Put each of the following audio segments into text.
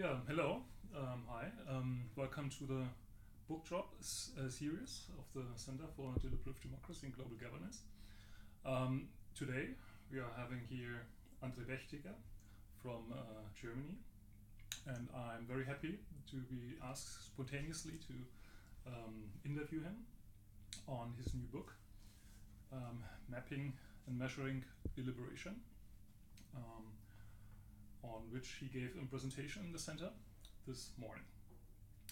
Yeah, hello. Hi. Welcome to the book drop series of the Center for Deliberative Democracy and Global Governance. Today we are having here André Bächtiger from Germany, and I'm very happy to be asked spontaneously to interview him on his new book, Mapping and Measuring Deliberation, on which he gave a presentation in the center this morning.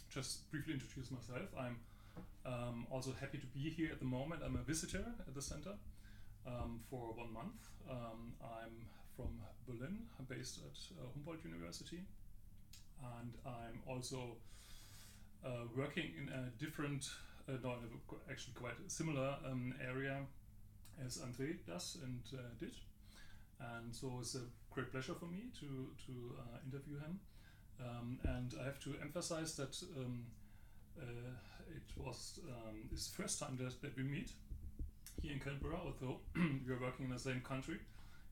Just briefly introduce myself. I'm also happy to be here at the moment. I'm a visitor at the center for 1 month. I'm from Berlin. I'm based at Humboldt University, and I'm also working in a different, actually quite a similar area as André does and did. And so it's a great pleasure for me to interview him. And I have to emphasize that it was it's the first time that we meet here in Canberra, although we are working in the same country.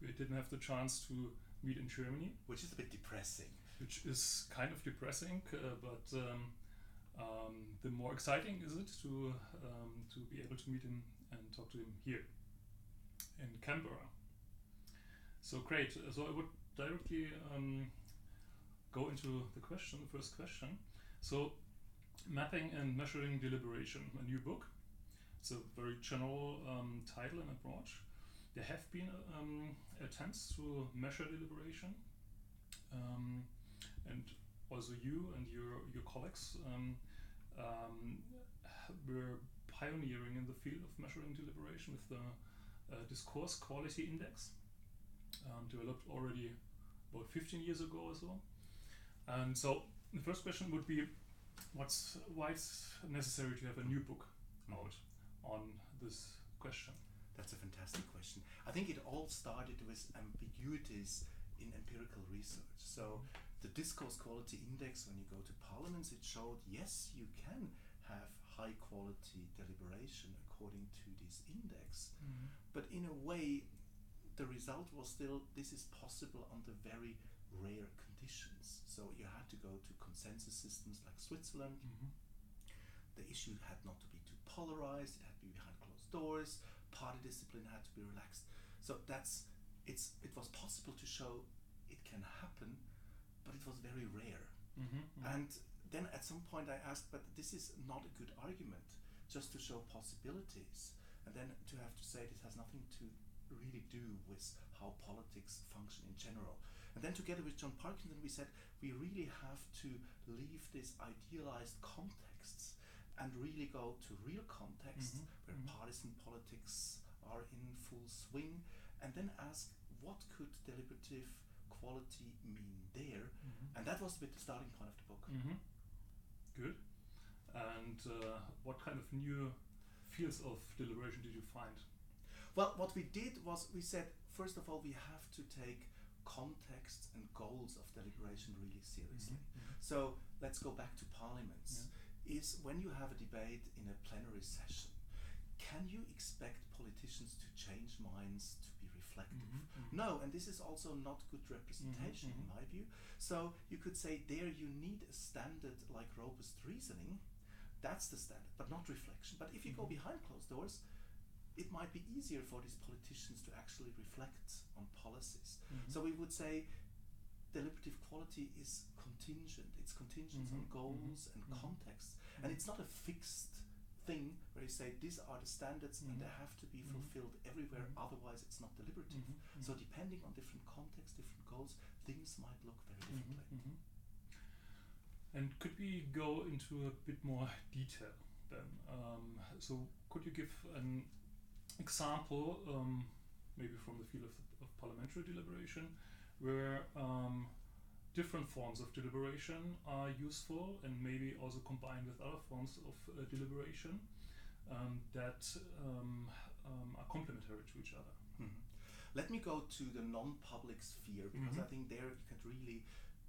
We didn't have the chance to meet in Germany. Which is a bit depressing. Which is kind of depressing, but the more exciting is it to be able to meet him and talk to him here in Canberra. So great. So I would directly go into the first question. So, Mapping and Measuring Deliberation, a new book. It's a very general title and approach. There have been attempts to measure deliberation, and also you and your colleagues were pioneering in the field of measuring deliberation with the Discourse Quality Index. Developed already about 15 years ago or so. And so the first question would be, why it's necessary to have a new book out on this question? That's a fantastic question. I think it all started with ambiguities in empirical research. So the Discourse Quality Index, when you go to parliaments, it showed, yes, you can have high quality deliberation according to this index. Mm-hmm. But in a way, the result was still, this is possible under very rare conditions. So you had to go to consensus systems like Switzerland. Mm-hmm. The issue had not to be too polarized, it had to be behind closed doors, party discipline had to be relaxed. So it was possible to show it can happen, but it was very rare. Mm-hmm, mm-hmm. And then at some point I asked, but this is not a good argument, just to show possibilities. And then to have to say this has nothing to really do with how politics function in general. And then together with John Parkinson we said we really have to leave these idealized contexts and really go to real contexts, mm-hmm, where, mm-hmm, partisan politics are in full swing, and then ask what could deliberative quality mean there. Mm-hmm. And that was a bit the starting point of the book. Mm-hmm. Good. And what kind of new fields of deliberation did you find? Well, what we did was we said, first of all, we have to take contexts and goals of deliberation really seriously. Mm-hmm. So let's go back to parliaments. Yeah. Is when you have a debate in a plenary session, can you expect politicians to change minds, to be reflective? Mm-hmm. Mm-hmm. No, and this is also not good representation, mm-hmm, in my view. So you could say there you need a standard like robust reasoning. That's the standard, but not reflection. But if you, mm-hmm, go behind closed doors, it might be easier for these politicians to actually reflect on policies. Mm-hmm. So we would say deliberative quality is contingent. It's contingent, mm-hmm, on goals, mm-hmm, and, mm-hmm, contexts. Mm-hmm. And it's not a fixed thing where you say these are the standards, mm-hmm, and they have to be fulfilled, mm-hmm, everywhere, mm-hmm, otherwise it's not deliberative. Mm-hmm. Mm-hmm. So depending on different contexts, different goals, things might look very differently. Mm-hmm. And could we go into a bit more detail then? So could you give an example, maybe from the field of parliamentary deliberation, where different forms of deliberation are useful and maybe also combined with other forms of deliberation that are complementary to each other? Mm-hmm. Let me go to the non-public sphere, because, mm-hmm, I think there you can really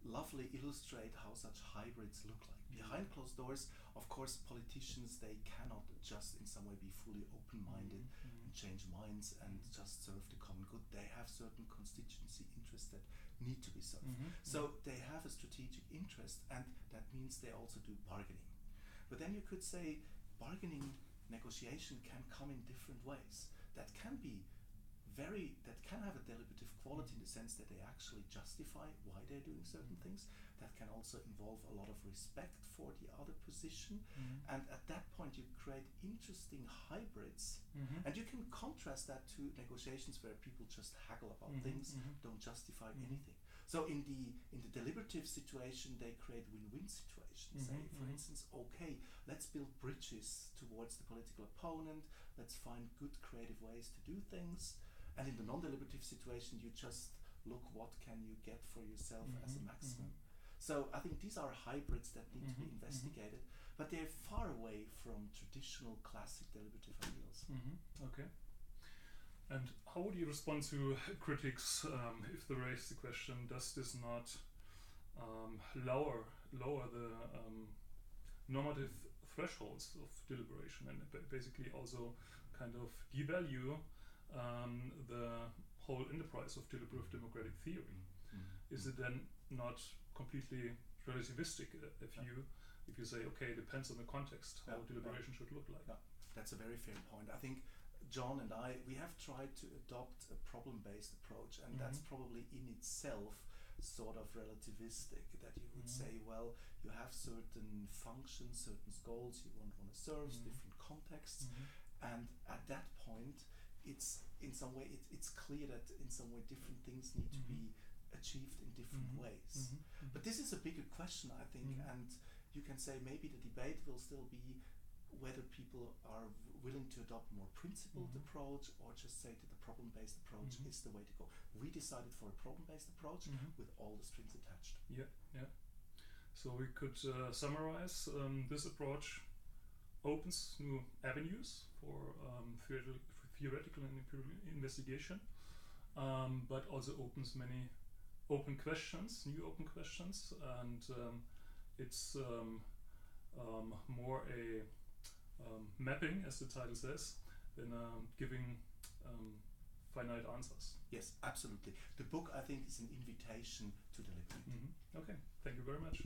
lovely illustrate how such hybrids look like. Behind closed doors, of course, politicians, they cannot just in some way be fully open-minded, mm-hmm, and change minds and just serve the common good. They have certain constituency interests that need to be served. Mm-hmm. So they have a strategic interest means they also do bargaining. But then you could say bargaining, negotiation can come in different ways. That can have a deliberative quality in the sense that they actually justify why they're doing certain things. That can also involve a lot of respect for the other position. And at that point you create interesting hybrids. And you can contrast that to negotiations where people just haggle about things, don't justify anything. So in the deliberative situation, they create win-win situations. Say, for instance, okay, let's build bridges towards the political opponent, let's find good creative ways to do things. And in the non-deliberative situation, you just look what can you get for yourself as a maximum. So I think these are hybrids that need to be investigated, but they're far away from traditional classic deliberative ideals. Okay. And how would you respond to critics if they raise the question, does this not lower the normative thresholds of deliberation and basically also kind of devalue the whole enterprise of deliberative democratic theory? Is it then not completely relativistic if you say, okay, it depends on the context how deliberation should look like? That's a very fair point. I think John and I, we have tried to adopt a problem-based approach, and that's probably in itself sort of relativistic, that you would say, well, you have certain functions, certain goals you want to serve, different contexts, and at that point it's in some way it's clear that in some way different things need to be achieved in different ways. But this is a bigger question, I think, and you can say maybe the debate will still be whether people are willing to adopt a more principled approach or just say that the problem-based approach is the way to go. We decided for a problem-based approach with all the strings attached. Yeah. So we could summarize this approach opens new avenues for theoretical and empirical investigation, but also opens many open questions, new open questions, and it's more a mapping, as the title says, than giving finite answers. Yes, absolutely. The book, I think, is an invitation to deliberate. Okay, thank you very much.